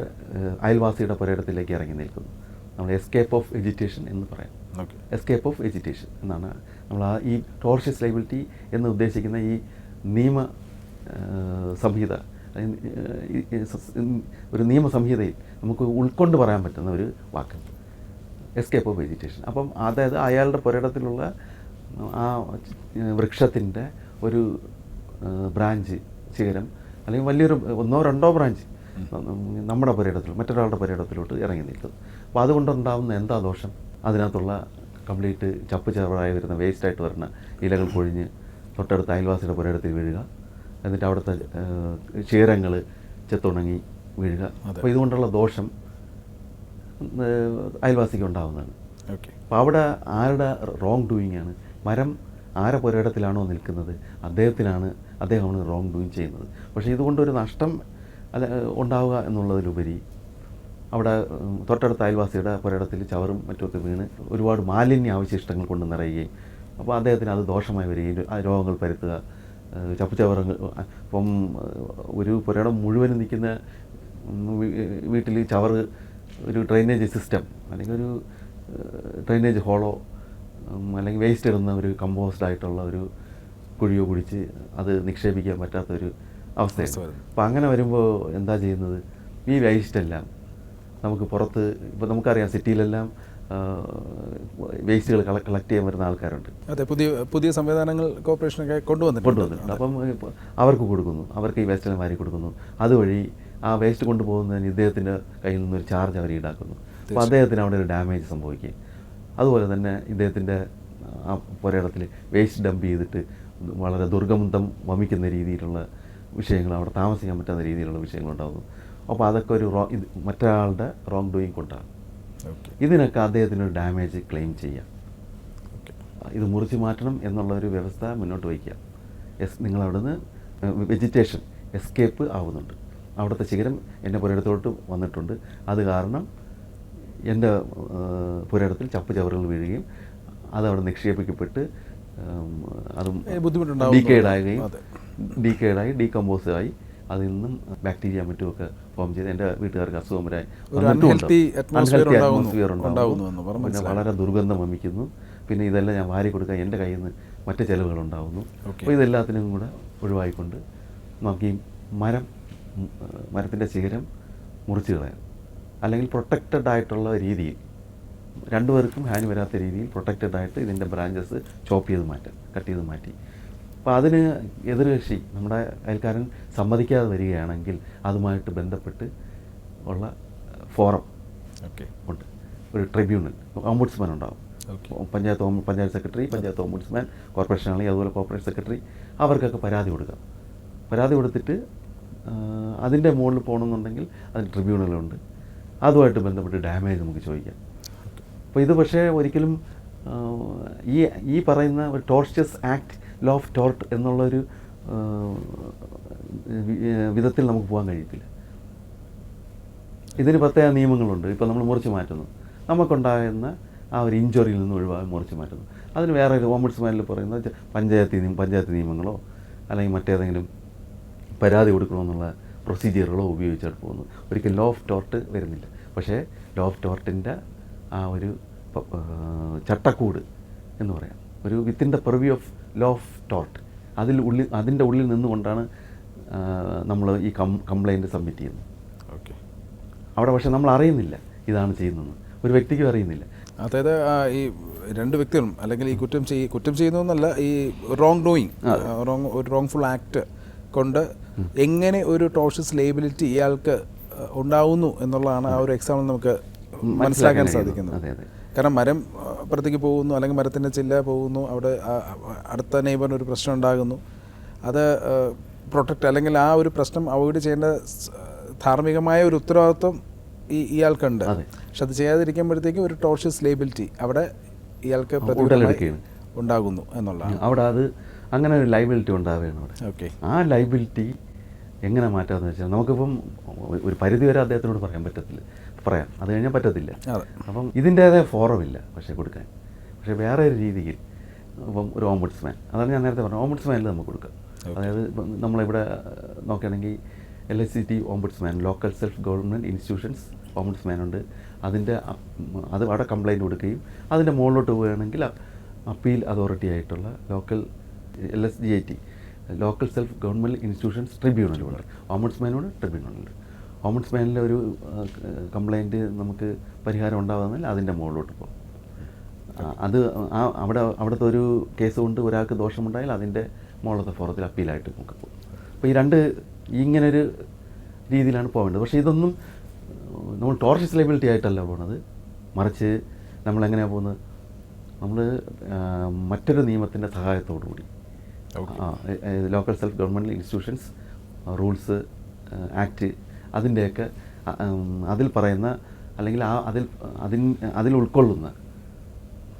അയൽവാസിയുടെ പുരയിടത്തിലേക്ക് ഇറങ്ങി നിൽക്കുന്നു. നമ്മൾ എസ്കേപ്പ് ഓഫ് വെജിറ്റേഷൻ എന്ന് പറയാം. എസ്കേപ്പ് ഓഫ് വെജിറ്റേഷൻ എന്നാണ് നമ്മൾ ഈ ടോർഷ്യസ് ലയബിലിറ്റി എന്ന് ഉദ്ദേശിക്കുന്ന ഈ നിയമ സംഹിത, ഒരു നിയമസംഹിതയിൽ നമുക്ക് ഉൾക്കൊണ്ട് പറയാൻ പറ്റുന്ന ഒരു വാക്ക്, എസ്കേപ്പ് ഓഫ് വെജിറ്റേഷൻ. അപ്പം അതായത് അയാളുടെ പുരയിടത്തിലുള്ള ആ വൃക്ഷത്തിൻ്റെ ഒരു ബ്രാഞ്ച്, ശിഖരം, അല്ലെങ്കിൽ വലിയൊരു 1-2 ബ്രാഞ്ച് നമ്മുടെ പുരയിടത്തിൽ മറ്റൊരാളുടെ പുരയിടത്തിലോട്ട് ഇറങ്ങി നിൽക്കുന്നു. അപ്പോൾ അതുകൊണ്ടുണ്ടാകുന്ന എന്താ ദോഷം? അതിനകത്തുള്ള കംപ്ലീറ്റ് ചപ്പ് ചവറായി വരുന്ന, വേസ്റ്റായിട്ട് വരുന്ന ഇലകൾ പൊഴിഞ്ഞ് തൊട്ടടുത്ത അയൽവാസിയുടെ പുരയിടത്തിൽ വീഴുക, എന്നിട്ട് അവിടുത്തെ ശിഖരങ്ങൾ ചെത്തുണങ്ങി വീഴുക. അപ്പോൾ ഇതുകൊണ്ടുള്ള ദോഷം അയൽവാസിക്ക് ഉണ്ടാകുന്നതാണ്. അപ്പോൾ അവിടെ ആരുടെ റോങ് ഡൂയിങ് ആണ്? മരം ആരെ പുരയിടത്തിലാണോ നിൽക്കുന്നത് അദ്ദേഹമാണ് റോങ് ഡൂയിങ് ചെയ്യുന്നത്. പക്ഷേ ഇതുകൊണ്ടൊരു നഷ്ടം ഉണ്ടാവുക എന്നുള്ളതിലുപരി അവിടെ തൊട്ടടുത്ത അയൽവാസിയുടെ പുരയിടത്തിൽ ചവറും മറ്റുമൊക്കെ വീണ് ഒരുപാട് മാലിന്യ അവശിഷ്ടങ്ങൾ കൊണ്ട് നിറയുകയും, അപ്പോൾ അദ്ദേഹത്തിന് അത് ദോഷമായി വരികയും, ആ രോഗങ്ങൾ പരത്തുക, ചപ്പുചവറുകൾ. ഇപ്പം ഒരു പുരയിടം മുഴുവനും നിൽക്കുന്ന വീട്ടിൽ ചവറ്, ഒരു ഡ്രെയിനേജ് സിസ്റ്റം, അല്ലെങ്കിൽ ഒരു ഡ്രെയിനേജ് ഹോളോ, അല്ലെങ്കിൽ വേസ്റ്റ് ഇടുന്ന ഒരു കമ്പോസ്റ്റ് ആയിട്ടുള്ള ഒരു കുഴിയോ കുഴിച്ച് അത് നിക്ഷേപിക്കാൻ പറ്റാത്തൊരു അവസ്ഥയാണ്. അപ്പോൾ അങ്ങനെ വരുമ്പോൾ എന്താ ചെയ്യുന്നത്? ഈ വേസ്റ്റെല്ലാം നമുക്ക് പുറത്ത്, ഇപ്പോൾ നമുക്കറിയാം സിറ്റിയിലെല്ലാം വേസ്റ്റുകൾ കളക്ട് ചെയ്യാൻ വരുന്ന ആൾക്കാരുണ്ട്. അതെ, പുതിയ സംവിധാനങ്ങൾ കോർപ്പറേഷനൊക്കെ കൊണ്ടുവന്നിട്ടുണ്ട്. അപ്പം അവർക്ക് കൊടുക്കുന്നു, അവർക്ക് ഈ വേസ്റ്റെല്ലാം വാരി കൊടുക്കുന്നു. അതുവഴി ആ വേസ്റ്റ് കൊണ്ടുപോകുന്നതിന് ഇദ്ദേഹത്തിൻ്റെ കയ്യിൽ നിന്നൊരു ചാർജ് അവർ ഈടാക്കുന്നു. അപ്പോൾ അദ്ദേഹത്തിന് അവിടെ ഒരു ഡാമേജ് സംഭവിക്കുകയും, അതുപോലെ തന്നെ ഇദ്ദേഹത്തിൻ്റെ ആ പുരയിടത്തിൽ വേസ്റ്റ് ഡംപ് ചെയ്തിട്ട് വളരെ ദുർഗന്ധം വമിക്കുന്ന രീതിയിലുള്ള വിഷയങ്ങൾ, അവിടെ താമസിക്കാൻ പറ്റാത്ത രീതിയിലുള്ള വിഷയങ്ങളുണ്ടാകുന്നു. അപ്പോൾ അതൊക്കെ ഒരു മറ്റൊരാളുടെ റോങ് ഡൂയിങ് കൊണ്ടാണ്. ഇതിനൊക്കെ അദ്ദേഹത്തിനൊരു ഡാമേജ് ക്ലെയിം ചെയ്യാം. ഇത് മുറിച്ച് മാറ്റണം എന്നുള്ളൊരു വ്യവസ്ഥ മുന്നോട്ട് വയ്ക്കുക. നിങ്ങളവിടുന്ന് വെജിറ്റേഷൻ എസ്കേപ്പ് ആവുന്നുണ്ട്, അവിടുത്തെ ശിഖരം എൻ്റെ പുരയിടത്തോട്ട് വന്നിട്ടുണ്ട്, അത് കാരണം എൻ്റെ പുരയിടത്തിൽ ചപ്പ് ചവറുകൾ വീഴുകയും അതവിടെ നിക്ഷേപിക്കപ്പെട്ട് അതും ഡീക്കേഡായി ഡീകമ്പോസ് ആയി അതിൽ നിന്നും ബാക്ടീരിയ മറ്റുമൊക്കെ ഫോം ചെയ്ത് എൻ്റെ വീട്ടുകാർക്ക് അസുഖം വരാൻ അറ്റ്മോസ്ഫിയർ ഉണ്ടാകുന്നു, പിന്നെ വളരെ ദുർഗന്ധം വമിക്കുന്നു. പിന്നെ ഇതെല്ലാം ഞാൻ വാരി കൊടുക്കാൻ എൻ്റെ കയ്യിൽ നിന്ന് മറ്റ് ചിലവുകളുണ്ടാകുന്നു. അപ്പോൾ ഇതെല്ലാത്തിനും കൂടെ ഒഴിവായിക്കൊണ്ട് നമുക്ക് ഈ മരത്തിൻ്റെ ശിഖരം മുറിച്ച് കളയാം, അല്ലെങ്കിൽ പ്രൊട്ടക്റ്റഡ് ആയിട്ടുള്ള രീതിയിൽ, രണ്ടുപേർക്കും ഹാനി വരാത്ത രീതിയിൽ പ്രൊട്ടക്റ്റഡ് ആയിട്ട് ഇതിൻ്റെ ബ്രാഞ്ചസ് ചോപ്പ് ചെയ്ത് മാറ്റാം, കട്ട് ചെയ്ത് മാറ്റി. അപ്പോൾ അതിന് എതിർകക്ഷി നമ്മുടെ അയൽക്കാരൻ സമ്മതിക്കാതെ വരികയാണെങ്കിൽ അതുമായിട്ട് ബന്ധപ്പെട്ട് ഉള്ള ഫോറം ഉണ്ട്, ഒരു ട്രിബ്യൂണൽ, ഓംബുഡ്സ്മാൻ ഉണ്ടാകും. Panchayat secretary, panchayat ombudsman, corporation ആണെങ്കിൽ അതുപോലെ കോർപ്പറേഷൻ സെക്രട്ടറി, അവർക്കൊക്കെ പരാതി കൊടുക്കാം. പരാതി കൊടുത്തിട്ട് അതിൻ്റെ മുകളിൽ പോകണമെന്നുണ്ടെങ്കിൽ അതിന് ട്രിബ്യൂണലുണ്ട്, അതുമായിട്ട് ബന്ധപ്പെട്ട് ഡാമേജ് നമുക്ക് ചോദിക്കാം. അപ്പോൾ ഇത് പക്ഷേ ഒരിക്കലും ഈ പറയുന്ന ഒരു ടോർഷ്യസ് ആക്ട്, ലോ ഓഫ് ടോർട്ട് എന്നുള്ളൊരു വിധത്തിൽ നമുക്ക് പോകാൻ കഴിയത്തില്ല. ഇതിന് പ്രത്യേക നിയമങ്ങളുണ്ട്. ഇപ്പോൾ നമ്മൾ മുറിച്ച് മാറ്റുന്നു, നമുക്കുണ്ടാകുന്ന ആ ഒരു ഇഞ്ചുറിയിൽ നിന്ന് ഒഴിവാക്കി മുറിച്ച് മാറ്റുന്നു. അതിന് വേറെ ഒരു ഓംബുഡ്സ്മാനിൽ പറയുന്ന പഞ്ചായത്ത് നിയമങ്ങളോ അല്ലെങ്കിൽ മറ്റേതെങ്കിലും പരാതി കൊടുക്കണമെന്നുള്ള പ്രൊസീജിയറുകളോ ഉപയോഗിച്ചാണ് പോകുന്നത്. ഒരിക്കലും ലോ ഓഫ് ടോർട്ട് വരുന്നില്ല. പക്ഷേ ലോ ഓഫ് ടോർട്ടിൻ്റെ ആ ഒരു ചട്ടക്കൂട് എന്ന് പറയാം, ഒരു within the purview of law of tort, അതിൻ്റെ ഉള്ളിൽ നിന്നുകൊണ്ടാണ് നമ്മൾ ഈ കംപ്ലയിൻറ്റ് സബ്മിറ്റ് ചെയ്യുന്നത്. ഓക്കെ. അവിടെ പക്ഷേ നമ്മൾ അറിയുന്നില്ല ഇതാണ് ചെയ്യുന്നതെന്ന്, ഒരു വ്യക്തിക്കും അറിയുന്നില്ല. അതായത് ഈ രണ്ട് വ്യക്തികളും അല്ലെങ്കിൽ ഈ കുറ്റം ചെയ്യുന്നതെന്നല്ല, ഈ റോങ് ഡൂയിങ്, ഒരു റോങ്ഫുൾ ആക്ട് കൊണ്ട് എങ്ങനെ ഒരു ടോർഷ്യസ് ലയബിലിറ്റി ഇയാൾക്ക് ഉണ്ടാവുന്നു എന്നുള്ളതാണ് ആ ഒരു എക്സാമ്പിൾ നമുക്ക് മനസ്സിലാക്കാൻ സാധിക്കുന്നത്. കാരണം മരം അപ്പുറത്തേക്ക് പോകുന്നു, അല്ലെങ്കിൽ മരത്തിൻ്റെ ചില്ല പോകുന്നു, അവിടെ അടുത്ത നെയ്ബറിന് ഒരു പ്രശ്നം ഉണ്ടാകുന്നു, അത് പ്രൊട്ടക്റ്റ് അല്ലെങ്കിൽ ആ ഒരു പ്രശ്നം അവോയ്ഡ് ചെയ്യേണ്ട ധാർമ്മികമായ ഒരു ഉത്തരവാദിത്വം ഇയാൾക്കുണ്ട്. പക്ഷെ അത് ചെയ്യാതിരിക്കുമ്പോഴത്തേക്കും ഒരു ടോർഷ്യസ് ലയബിലിറ്റി അവിടെ ഇയാൾക്ക് ഉണ്ടാകുന്നു എന്നുള്ളതാണ്. അവിടെ അത് അങ്ങനെ ഒരു ലയബിലിറ്റി ഉണ്ടാവുകയാണ് അവിടെ. ഓക്കെ. ആ ലയബിലിറ്റി എങ്ങനെ മാറ്റാമെന്ന് വെച്ചാൽ നമുക്കിപ്പം ഒരു പരിധി വരെ അദ്ദേഹത്തിനോട് പറയാം, അത് കഴിഞ്ഞാൽ പറ്റത്തില്ല. അപ്പം ഇതിൻ്റേതായ ഫോറമില്ല പക്ഷേ കൊടുക്കാൻ. പക്ഷേ വേറെ ഒരു രീതിയിൽ ഇപ്പം ഒരു ഓംബുഡ്സ്മാൻ, അതാണ് ഞാൻ നേരത്തെ പറഞ്ഞത്, ഓംബുഡ്സ്മാനിൽ നമുക്ക് കൊടുക്കാം. അതായത് നമ്മളിവിടെ നോക്കുകയാണെങ്കിൽ LSCT ombudsman, local self government institutions ഓംബുഡ്സ്മാനുണ്ട്. അത് അവിടെ കംപ്ലയിൻറ്റ് കൊടുക്കുകയും അതിൻ്റെ മുകളിലോട്ട് പോവുകയാണെങ്കിൽ അപ്പീൽ അതോറിറ്റി ആയിട്ടുള്ള local LSGIT, local self government institutions ട്രിബ്യൂണലുണ്ട്. ഓംബുഡ്സ്മാനോട് ട്രിബ്യൂണലുണ്ട്. ഓംബുഡ്സ്മാനിലെ ഒരു കംപ്ലയിൻറ്റ് നമുക്ക് പരിഹാരം ഉണ്ടാകുന്നതിൽ അതിൻ്റെ മുകളിലോട്ട് പോകും. അത് അവിടുത്തെ ഒരു കേസ് കൊണ്ട് ഒരാൾക്ക് ദോഷമുണ്ടായാൽ അതിൻ്റെ മുകളിലത്തെ ഫോറത്തിൽ അപ്പീലായിട്ട് നമുക്ക് പോകും. അപ്പോൾ ഈ രണ്ട് ഇങ്ങനൊരു രീതിയിലാണ് പോകേണ്ടത്. പക്ഷേ ഇതൊന്നും നമ്മൾ ടോർഷ്യസ് ലയബിലിറ്റി ആയിട്ടല്ല പോകുന്നത്, മറിച്ച് നമ്മളെങ്ങനെയാണ് പോകുന്നത്, നമ്മൾ മറ്റൊരു നിയമത്തിൻ്റെ സഹായത്തോടു കൂടി local self government institutions rules act അതിൻ്റെയൊക്കെ അതിൽ പറയുന്ന അല്ലെങ്കിൽ അതിൽ ഉൾക്കൊള്ളുന്ന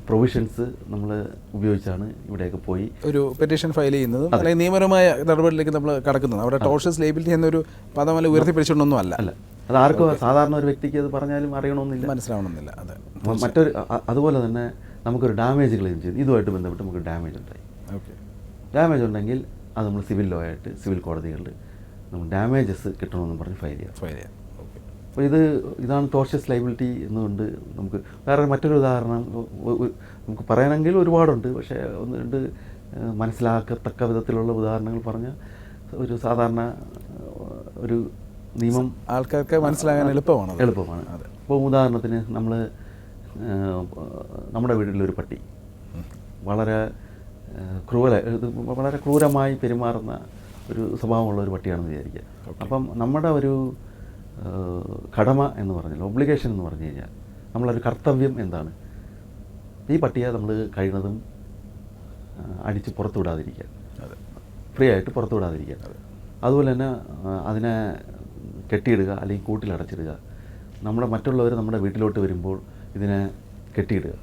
പ്രൊവിഷൻസ് നമ്മൾ ഉപയോഗിച്ചാണ് ഇവിടെയൊക്കെ പോയി ഒരു പെറ്റീഷൻ ഫയൽ ചെയ്യുന്നത്, അല്ലെങ്കിൽ നിയമപരമായ നടപടിയിലേക്ക് നമ്മൾ കടക്കുന്നത്. അവിടെ ടോർഷ്യസ് ലയബിലിറ്റി എന്നൊരു പദമല്ല ഉയർത്തിപ്പിടിച്ചുകൊണ്ടൊന്നും അല്ല. അത് ആർക്കും സാധാരണ ഒരു വ്യക്തിക്ക് അത് പറഞ്ഞാലും അറിയണമെന്നില്ല, മനസ്സിലാവണമെന്നില്ല. അതെ. മറ്റൊരു അതുപോലെ തന്നെ നമുക്കൊരു ഡാമേജ് ക്ലെയിം ചെയ്തു, ഇതുമായിട്ട് ബന്ധപ്പെട്ട് നമുക്ക് ഡാമേജ് ഉണ്ടായി. ഓക്കെ. ഡാമേജ് ഉണ്ടെങ്കിൽ അത് നമ്മൾ സിവിൽ ലോ ആയിട്ട് സിവിൽ കോടതികളിൽ നമ്മൾ ഡാമേജസ് കിട്ടണമെന്ന് പറഞ്ഞ് ഫയൽ ചെയ്യാം. ഓക്കെ. അപ്പോൾ ഇതാണ് ടോർഷ്യസ് ലയബിലിറ്റി എന്നുകൊണ്ട് നമുക്ക് വേറെ മറ്റൊരു ഉദാഹരണം നമുക്ക് പറയണമെങ്കിൽ ഒരുപാടുണ്ട്. പക്ഷേ ഒന്ന് രണ്ട് മനസ്സിലാക്കത്തക്ക വിധത്തിലുള്ള ഉദാഹരണങ്ങൾ പറഞ്ഞാൽ ഒരു സാധാരണ ഒരു നിയമം ആൾക്കാർക്ക് മനസ്സിലാകാൻ എളുപ്പമാണ്. ഇപ്പോൾ ഉദാഹരണത്തിന് നമ്മുടെ വീട്ടിലൊരു പട്ടി വളരെ ക്രൂരമായി പെരുമാറുന്ന ഒരു സ്വഭാവമുള്ള ഒരു പട്ടിയാണെന്ന് വിചാരിക്കുക. അപ്പം നമ്മുടെ ഒരു കടമ എന്ന് പറഞ്ഞാൽ, ഒബ്ലിഗേഷൻ എന്ന് പറഞ്ഞു കഴിഞ്ഞാൽ, നമ്മളൊരു കർത്തവ്യം എന്താണ്, ഈ പട്ടിയെ നമ്മൾ കഴിയുന്നതും അടിച്ച് പുറത്തു വിടാതിരിക്കുക, ഫ്രീ ആയിട്ട് പുറത്തു വിടാതിരിക്കുക. അതുപോലെ തന്നെ അതിനെ കെട്ടിയിടുക അല്ലെങ്കിൽ കൂട്ടിലടച്ചിടുക. മറ്റുള്ളവർ നമ്മുടെ വീട്ടിലോട്ട് വരുമ്പോൾ ഇതിനെ കെട്ടിയിടുക.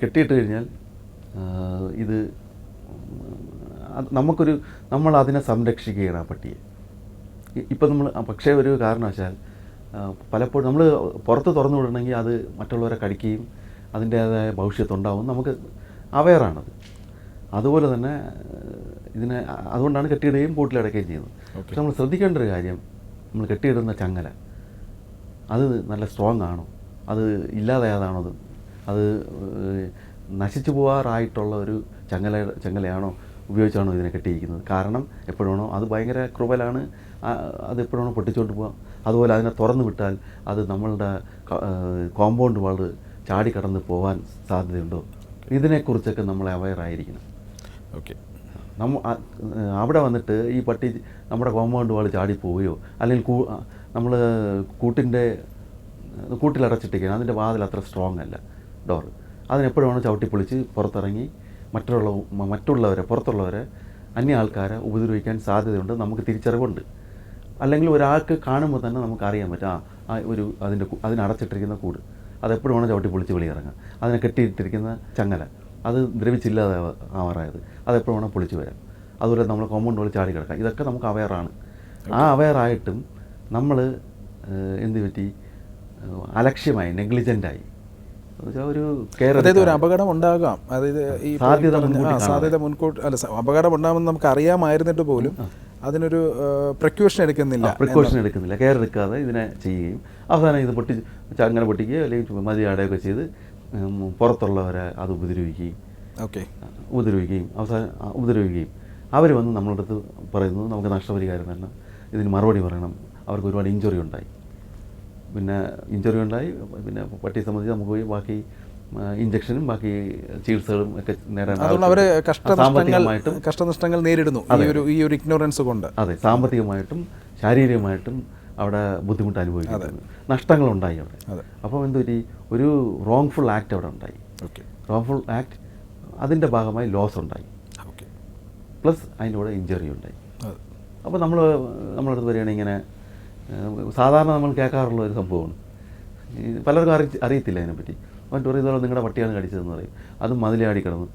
കെട്ടിയിട്ട് കഴിഞ്ഞാൽ നമ്മൾ അതിനെ സംരക്ഷിക്കുകയാണ് ആ പട്ടിയെ. ഇപ്പം പക്ഷേ ഒരു കാരണവശാൽ പലപ്പോഴും നമ്മൾ പുറത്ത് തുറന്നു വിടണമെങ്കിൽ അത് മറ്റുള്ളവരെ കടിക്കുകയും അതിൻ്റേതായ ഭവിഷ്യത്തുണ്ടാവും, നമുക്ക് അവെയറാണത്. അതുപോലെ തന്നെ അതുകൊണ്ടാണ് കെട്ടിയിടുകയും കൂട്ടിലടക്കുകയും ചെയ്യുന്നത്. പക്ഷെ നമ്മൾ ശ്രദ്ധിക്കേണ്ട ഒരു കാര്യം, നമ്മൾ കെട്ടിയിടുന്ന ചങ്ങല അത് നല്ല സ്ട്രോങ് ആണോ, അത് ഇല്ലാതായതാണോ, അത് നശിച്ചു പോകാറായിട്ടുള്ള ഒരു ചങ്ങലയാണോ ഉപയോഗിച്ചാണോ ഇതിനെ കെട്ടിയിരിക്കുന്നത്. കാരണം എപ്പോഴാണോ അത് ഭയങ്കര ക്രൂവലാണ്, അത് എപ്പോഴാണോ പൊട്ടിച്ചുകൊണ്ട് പോകാം. അതുപോലെ അതിനെ തുറന്നു വിട്ടാൽ അത് നമ്മളുടെ കോമ്പൗണ്ട് വാൾ ചാടിക്കടന്ന് പോകാൻ സാധ്യതയുണ്ടോ, ഇതിനെക്കുറിച്ചൊക്കെ നമ്മൾ അവെയറായിരിക്കണം. ഓക്കെ. അവിടെ വന്നിട്ട് ഈ പട്ടി നമ്മുടെ കോമ്പൗണ്ട് വാൾ ചാടിപ്പോവുകയോ അല്ലെങ്കിൽ നമ്മൾ കൂട്ടിലടച്ചിട്ടിരിക്കുകയാണ്, അതിൻ്റെ വാതിൽ അത്ര സ്ട്രോങ് അല്ല, ഡോറ്, അതിനെപ്പോഴും ചവിട്ടിപ്പൊളിച്ച് പുറത്തിറങ്ങി പുറത്തുള്ളവരെ അന്യ ആൾക്കാരെ ഉപദ്രവിക്കാൻ സാധ്യതയുണ്ട്, നമുക്ക് തിരിച്ചറിവുണ്ട്. അല്ലെങ്കിൽ ഒരാൾക്ക് കാണുമ്പോൾ തന്നെ നമുക്ക് അറിയാൻ പറ്റും, ആ ഒരു അതിനടച്ചിട്ടിരിക്കുന്ന കൂട് അതെപ്പോഴും വേണം ചവിട്ടി പൊളിച്ച് വെളിയിറങ്ങാം. അതിനെ കെട്ടിയിട്ടിരിക്കുന്ന ചങ്ങല അത് ദ്രവിച്ചില്ലാതെ ആവാറായത് അതെപ്പോഴും വേണം പൊളിച്ച് വരാം. അതുപോലെ നമ്മൾ കോമ്പൗണ്ട് പോലെ ചാടി കിടക്കാം. ഇതൊക്കെ നമുക്ക് അവെയറാണ്. ആ അവെയറായിട്ടും നമ്മൾ എന്ത് പറ്റി, അലക്ഷ്യമായി, നെഗ്ലിജൻ്റായി ഒരു അതായത് ഒരു അപകടം ഉണ്ടാകാം, അതായത് ഈ സാധ്യത മുൻകൂട്ടി അല്ല, അപകടം ഉണ്ടാകുമെന്ന് നമുക്ക് അറിയാമായിരുന്നിട്ട് പോലും അതിനൊരു പ്രിക്കോഷൻ എടുക്കുന്നില്ല, കെയർ എടുക്കാതെ ഇതിനെ ചെയ്യുകയും അവസാനം ഇത് അങ്ങനെ പൊട്ടിക്കുകയോ അല്ലെങ്കിൽ മതിയാടുകയൊക്കെ ചെയ്ത് പുറത്തുള്ളവരെ അത് ഉപദ്രവിക്കുകയും അവർ വന്ന് നമ്മളുടെ അടുത്ത് പറയുന്നത് നമുക്ക് നഷ്ടപരിഹാരം തരണം, ഇതിന് മറുപടി പറയണം, അവർക്ക് ഒരുപാട് ഇഞ്ചുറി ഉണ്ടായി, പിന്നെ പട്ടിയെ സംബന്ധിച്ച് നമുക്ക് പോയി ബാക്കി ഇഞ്ചക്ഷനും ബാക്കി ചികിത്സകളും ഒക്കെ നേടാൻ കഷ്ടനഷ്ടങ്ങൾ നേരിടുന്നു ഈ ഒരു ഇഗ്നോറൻസ് കൊണ്ട്. അതെ, സാമ്പത്തികമായിട്ടും ശാരീരികമായിട്ടും അവിടെ ബുദ്ധിമുട്ട് അനുഭവിക്കുന്നു, നഷ്ടങ്ങളുണ്ടായി അവിടെ. അപ്പോൾ എന്തൊരു ഒരു റോങ്ഫുൾ ആക്ട് അവിടെ ഉണ്ടായി. റോങ്ഫുൾ ആക്ട് അതിൻ്റെ ഭാഗമായി ലോസ് ഉണ്ടായി, പ്ലസ് അതിൻ്റെ കൂടെ ഇഞ്ചറി ഉണ്ടായി. അപ്പോൾ നമ്മളടുത്ത് വരികയാണെങ്കിൽ ഇങ്ങനെ സാധാരണ നമ്മൾ കേൾക്കാറുള്ള ഒരു സംഭവമാണ്, പലർക്കും അറിയത്തില്ല അതിനെപ്പറ്റി. മറ്റു പറയും ഇതോടെ നിങ്ങളുടെ പട്ടിയാണ് കടിച്ചതെന്ന് പറയും, അതും മതിലാടി കിടന്നു.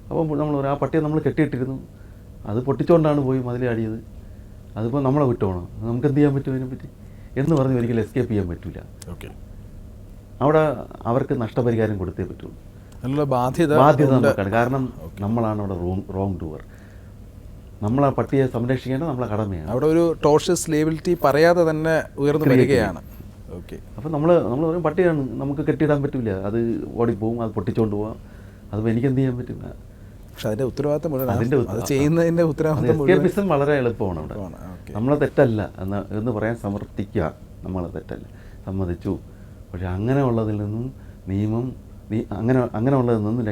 അപ്പോൾ നമ്മൾ പറയും ആ പട്ടിയെ നമ്മൾ കെട്ടിയിട്ടിരുന്നു, അത് പൊട്ടിച്ചുകൊണ്ടാണ് പോയി മതിലാടിയത്, അതിപ്പോൾ നമ്മളെ കുറ്റമാണോ, നമുക്ക് എന്ത് ചെയ്യാൻ പറ്റും അതിനെപ്പറ്റി എന്ന് പറഞ്ഞ് ഒരിക്കലും എസ്കേപ്പ് ചെയ്യാൻ പറ്റില്ല. അവിടെ അവർക്ക് നഷ്ടപരിഹാരം കൊടുത്തേ പറ്റുള്ളൂ. ബാധ്യത നമുക്കാണ്, കാരണം നമ്മളാണ് അവിടെ റോങ് ഡൂവർ. നമ്മളെ പട്ടിയെ സംരക്ഷിക്കേണ്ടത് നമ്മളെ കടമയാണ്. അവിടെ ഒരു ടോർഷ്യസ് ലയബിലിറ്റി പറയാതെ തന്നെ ഉയർന്നു വരികയാണ്. അപ്പോൾ നമ്മൾ പറയും പട്ടിയാണ്, നമുക്ക് കെട്ടിയിടാൻ പറ്റില്ല, അത് ഓടിപ്പോവും, അത് പൊട്ടിച്ചുകൊണ്ട് പോവാം, അതിപ്പോൾ എനിക്ക് എന്ത് ചെയ്യാൻ പറ്റും. പക്ഷെ അതിൻ്റെ ഉത്തരവാദിത്തം ചെയ്യുന്നതിൻ്റെ ഉത്തരവാദിത്തം വളരെ എളുപ്പമാണ് അവിടെ. നമ്മളെ തെറ്റല്ല എന്ന് പറയാൻ സമർത്ഥിക്കുക, നമ്മളെ തെറ്റല്ല, സമ്മതിച്ചു. പക്ഷെ അങ്ങനെയുള്ളതിൽ നിന്നും നിയമം അങ്ങനെയുള്ളതിൽ നിന്നും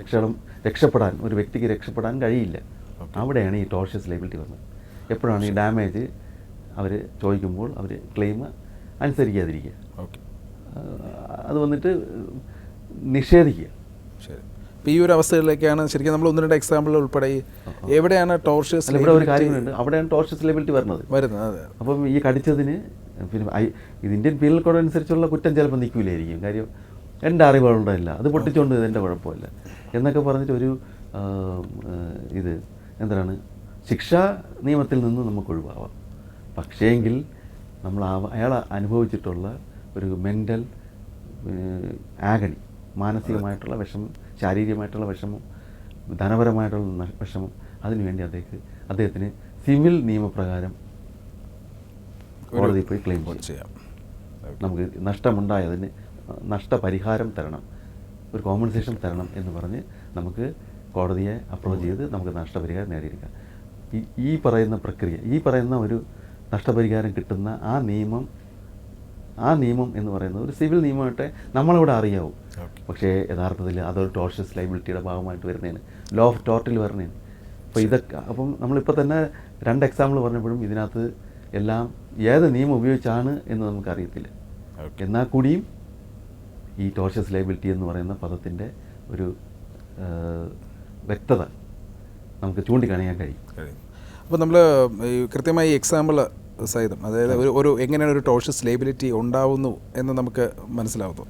രക്ഷപ്പെടാൻ ഒരു വ്യക്തിക്ക് രക്ഷപ്പെടാൻ കഴിയില്ല. അവിടെയാണ് ഈ ടോർഷ്യസ് ലയബിലിറ്റി വന്നത്. എപ്പോഴാണ് ഈ ഡാമേജ് അവർ ചോദിക്കുമ്പോൾ അവർ ക്ലെയിം അനുസരിക്കാതിരിക്കുക, അത് വന്നിട്ട് നിഷേധിക്കുക. ശരി, ഇപ്പോൾ ഈ ഒരു അവസ്ഥയിലേക്കാണ് ശരിക്കും നമ്മൾ 1-2 എക്സാമ്പിൾ ഉൾപ്പെടെ എവിടെയാണ് ടോർഷ്യസ് ഇവിടെ ഒരു കാര്യങ്ങളുണ്ട്, അവിടെയാണ് ടോർഷ്യസ് ലയബിലിറ്റി വരുന്നത്. അപ്പം ഈ കടിച്ചതിന് പിന്നെ ഇത് ഇന്ത്യൻ പീനൽ കോഡ് അനുസരിച്ചുള്ള കുറ്റം ചിലപ്പോൾ നിൽക്കില്ലായിരിക്കും. കാര്യം എൻ്റെ അറിവുകളുണ്ടല്ല, അത് പൊട്ടിച്ചുകൊണ്ട് എൻ്റെ കുഴപ്പമില്ല എന്നൊക്കെ പറഞ്ഞിട്ട് ഒരു ഇത് എന്താണ് ശിക്ഷാ നിയമത്തിൽ നിന്ന് നമുക്ക് ഒഴിവാവാം. പക്ഷേങ്കിൽ നമ്മൾ അയാൾ അനുഭവിച്ചിട്ടുള്ള ഒരു മെൻ്റൽ ആഗണി, മാനസികമായിട്ടുള്ള വിഷമം, ശാരീരികമായിട്ടുള്ള വിഷമം, ധനപരമായിട്ടുള്ള വിഷമം, അതിനുവേണ്ടി അദ്ദേഹത്തിന് സിവിൽ നിയമപ്രകാരം കോടതിയിൽ പോയി ക്ലെയിം ചെയ്യാം. നമുക്ക് നഷ്ടമുണ്ടായതിന് നഷ്ടപരിഹാരം തരണം, ഒരു കോമ്പൻസേഷൻ തരണം എന്ന് പറഞ്ഞ് നമുക്ക് കോടതിയെ അപ്രോച്ച് ചെയ്ത് നമുക്ക് നഷ്ടപരിഹാരം നേടിയെടുക്കാം. ഈ പറയുന്ന പ്രക്രിയ, ഈ പറയുന്ന ഒരു നഷ്ടപരിഹാരം കിട്ടുന്ന ആ നിയമം എന്ന് പറയുന്നത് ഒരു സിവിൽ നിയമമായിട്ടേ നമ്മളിവിടെ അറിയാവൂ. പക്ഷേ യഥാർത്ഥത്തിൽ അതൊരു ടോർഷ്യസ് ലയബിലിറ്റിയുടെ ഭാഗമായിട്ട് വരുന്നതിന്, ലോ ഓഫ് ടോർട്ടിൽ വരുന്നതിന്. അപ്പോൾ ഇതൊക്കെ അപ്പം നമ്മളിപ്പോൾ തന്നെ 2 എക്സാമ്പിൾ പറഞ്ഞപ്പോഴും ഇതിനകത്ത് എല്ലാം ഏത് നിയമം ഉപയോഗിച്ചാണ് എന്ന് നമുക്കറിയത്തില്ല. എന്നാൽ കൂടിയും ഈ ടോർഷ്യസ് ലയബിലിറ്റി എന്ന് പറയുന്ന പദത്തിൻ്റെ ഒരു വ്യക്തത നമുക്ക് ചൂണ്ടിക്കാണിക്കാൻ കഴിയും. അപ്പോൾ നമ്മൾ കൃത്യമായി എക്സാമ്പിൾ സഹിതം, അതായത് ഒരു എങ്ങനെയാണ് ഒരു ടോർഷ്യസ് ലയബിലിറ്റി ഉണ്ടാവുന്നു എന്ന് നമുക്ക് മനസ്സിലാവുന്നു.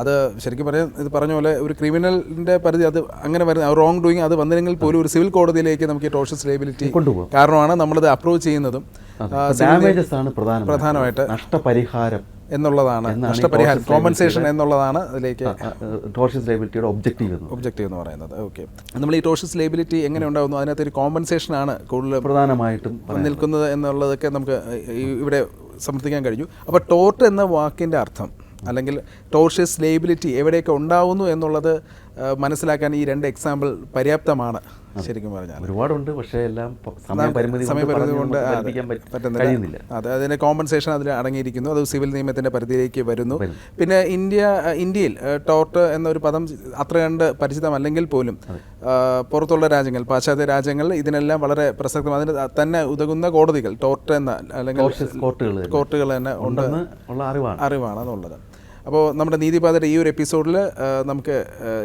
അത് ശരിക്കും പറയാൻ ഇത് പറഞ്ഞ പോലെ ഒരു ക്രിമിനലിൻ്റെ പരിധി അത് അങ്ങനെ വരുന്ന റോങ് ഡൂയിങ് അത് വന്നില്ലെങ്കിൽ പോലും ഒരു സിവിൽ കോടതിയിലേക്ക് നമുക്ക് ഈ ടോർഷ്യസ് ലയബിലിറ്റി കൊണ്ടുപോകും. കാരണമാണ് നമ്മളത് അപ്രോച്ച് ചെയ്യുന്നതും പ്രധാനമായിട്ട് നഷ്ടപരിഹാരം എന്നുള്ളതാണ്, നഷ്ടപരിഹാരം കോമ്പൻസേഷൻ എന്നുള്ളതാണ് അതിലേക്ക് ടോർഷ്യസ് ലയബിലിറ്റിയുടെ ഒബ്ജക്റ്റീവ് എന്ന് പറയുന്നത്. ഓക്കെ, നമ്മൾ ഈ ടോർഷ്യസ് ലയബിലിറ്റി എങ്ങനെ ഉണ്ടാകുന്നു, അതിനകത്ത് ഒരു കോമ്പൻസേഷൻ ആണ് കൂടുതൽ പ്രധാനമായിട്ടും നിൽക്കുന്നത് എന്നുള്ളതൊക്കെ നമുക്ക് ഇവിടെ സമർത്ഥിക്കാൻ കഴിഞ്ഞു. അപ്പോൾ ടോർട്ട് എന്ന വാക്കിൻ്റെ അർത്ഥം അല്ലെങ്കിൽ ടോർഷ്യസ് ലയബിലിറ്റി എവിടെയൊക്കെ ഉണ്ടാവുന്നു എന്നുള്ളത് മനസ്സിലാക്കാൻ ഈ 2 എക്സാമ്പിൾ പര്യാപ്തമാണ്. ശരിക്കും പറഞ്ഞാൽ ഒരുപാടുണ്ട്, പക്ഷേ എല്ലാം സമയപരിമിതി കൊണ്ട് പറ്റുന്നില്ല. അതെ, അതിൻ്റെ കോമ്പൻസേഷൻ അതിൽ അടങ്ങിയിരിക്കുന്നു, അത് സിവിൽ നിയമത്തിൻ്റെ പരിധിയിലേക്ക് വരുന്നു. പിന്നെ ഇന്ത്യയിൽ ടോർട്ട് എന്നൊരു പദം അത്ര കണ്ട് പരിചിതമല്ലെങ്കിൽ പോലും പുറത്തുള്ള രാജ്യങ്ങൾ, പാശ്ചാത്യ രാജ്യങ്ങളിൽ ഇതിനെല്ലാം വളരെ പ്രസക്തം, അതിന് തന്നെ ഉതകുന്ന കോടതികൾ, ടോർട്ട് എന്ന അല്ലെങ്കിൽ കോർട്ടുകൾ തന്നെ അറിവാണ് അതുള്ളത്. അപ്പോൾ നമ്മുടെ നീതിപാതയുടെ ഈ ഒരു എപ്പിസോഡിൽ നമുക്ക്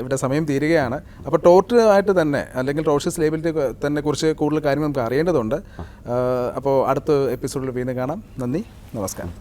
ഇവിടെ സമയം തീരുകയാണ്. അപ്പോൾ ടോർട്ടുമായിട്ട് തന്നെ അല്ലെങ്കിൽ ടോർഷ്യസ് ലയബിലിറ്റി തന്നെ കുറിച്ച് കൂടുതൽ കാര്യങ്ങൾ നമുക്ക് അറിയേണ്ടതുണ്ട്. അപ്പോൾ അടുത്ത എപ്പിസോഡിൽ വീണ്ടും കാണാം. നന്ദി, നമസ്കാരം.